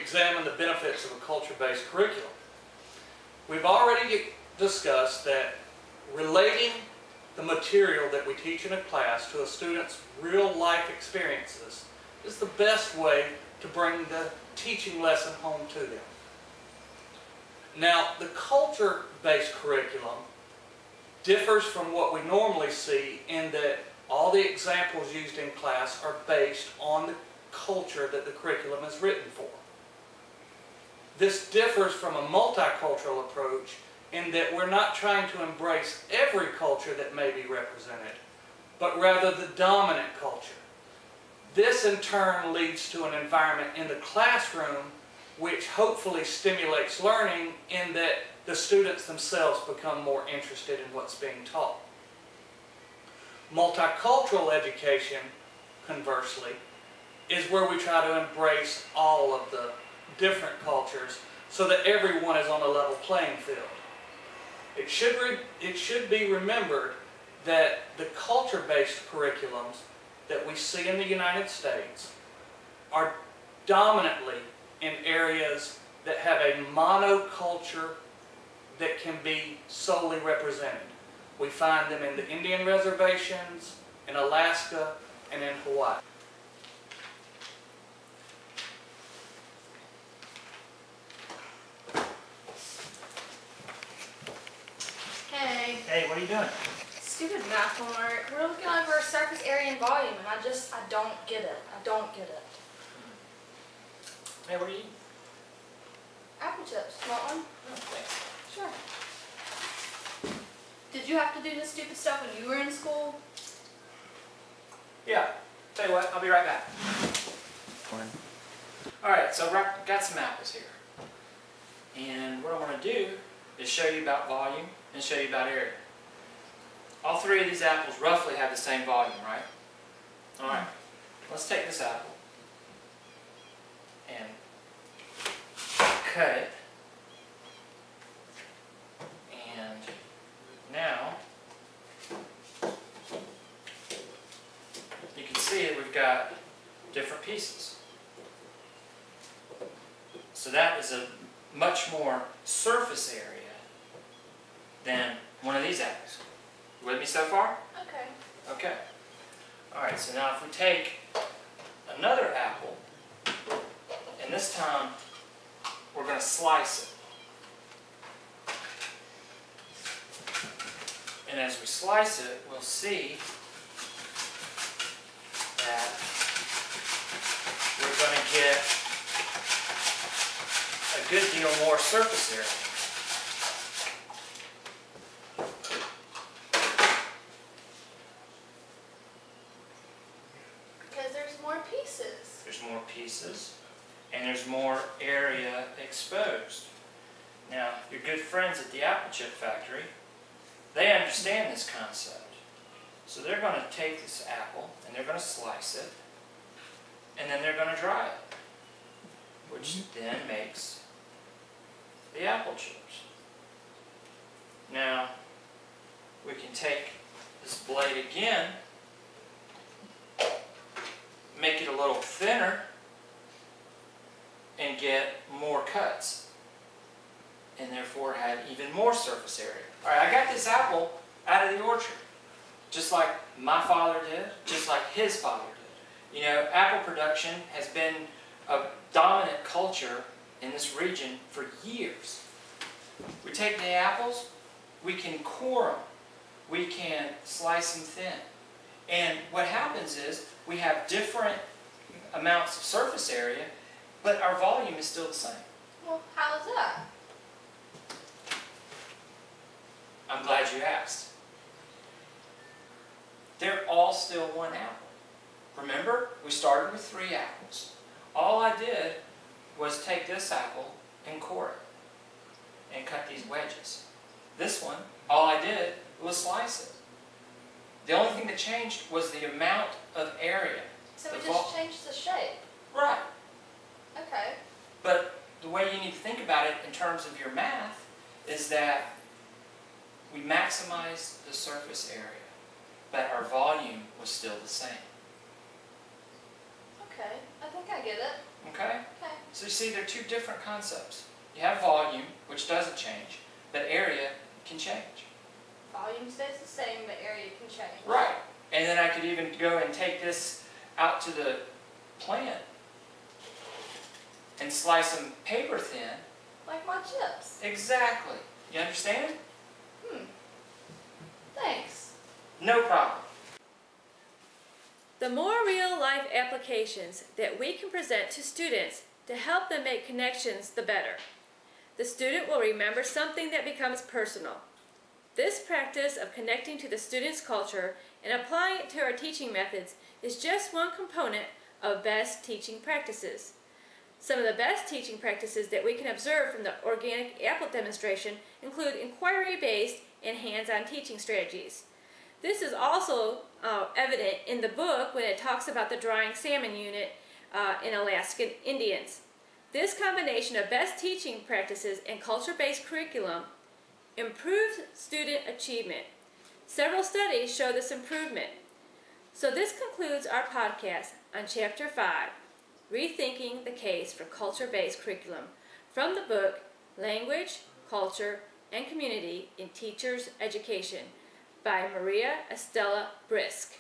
examine the benefits of a culture-based curriculum. We've already discussed that relating the material that we teach in a class to a student's real-life experiences is the best way to bring the teaching lesson home to them. Now, the culture-based curriculum differs from what we normally see in that all the examples used in class are based on the culture that the curriculum is written for. This differs from a multicultural approach in that we're not trying to embrace every culture that may be represented, but rather the dominant culture. This in turn leads to an environment in the classroom which hopefully stimulates learning in that the students themselves become more interested in what's being taught. Multicultural education, conversely, is where we try to embrace all of the different cultures so that everyone is on a level playing field. It should be remembered that the culture-based curriculums that we see in the United States are dominantly in areas that have a monoculture that can be solely represented. We find them in the Indian reservations, in Alaska, and in Hawaii. Hey. Hey, what are you doing? Stupid math homework. We're looking over surface area and volume, and I don't get it. I don't get it. Hey, what are you eating? Apple chips. Want one? Oh, thanks. Sure. Did you have to do this stupid stuff when you were in school? Yeah. Tell you what, I'll be right back. Alright, so I've got some apples here. And what I want to do is show you about volume and show you about area. All three of these apples roughly have the same volume, right? Alright, let's take this apple and cut it. And now you can see that we've got different pieces. So that is a much more surface area than one of these apples. You with me so far? Okay. Okay. Alright, so now if we take another apple, and this time we're going to slice it. And as we slice it, we'll see that we're going to get a good deal more surface area. Because there's more pieces. There's more pieces, and there's more area exposed. Now, your good friends at the apple chip factory, they understand this concept. So they're going to take this apple, and they're going to slice it, and then they're going to dry it, which then makes the apple chips. Now, we can take this blade again, make it a little thinner, and get more cuts, and therefore have even more surface area. Alright, I got this apple out of the orchard, just like my father did, just like his father did. You know, apple production has been a dominant culture in this region for years. We take the apples, we can core them, we can slice them thin. And what happens is we have different amounts of surface area, but our volume is still the same. Well, how is that? I'm glad you asked. They're all still one apple. Remember, we started with 3 apples. All I did was take this apple and core it and cut these wedges. This one, all I did was slice it. The only thing that changed was the amount of area. So we just changed the shape. Right. Okay. But the way you need to think about it in terms of your math is that we maximized the surface area, but our volume was still the same. Okay. I think I get it. Okay? Okay. So you see, they're two different concepts. You have volume, which doesn't change, but area can change. Volume stays the same, but area can change. Right. And then I could even go and take this out to the plant and slice them paper thin. Like my chips. Exactly. You understand? Thanks. No problem. The more real-life applications that we can present to students to help them make connections, the better. The student will remember something that becomes personal. This practice of connecting to the student's culture and applying it to our teaching methods is just one component of best teaching practices. Some of the best teaching practices that we can observe from the organic apple demonstration include inquiry-based and hands-on teaching strategies. This is also evident in the book when it talks about the drying salmon unit in Alaskan Indians. This combination of best teaching practices and culture-based curriculum improves student achievement. Several studies show this improvement. So this concludes our podcast on Chapter 5, Rethinking the Case for Culture-Based Curriculum, from the book Language, Culture, and Community in Teachers' Education by Maria Estela Brisk.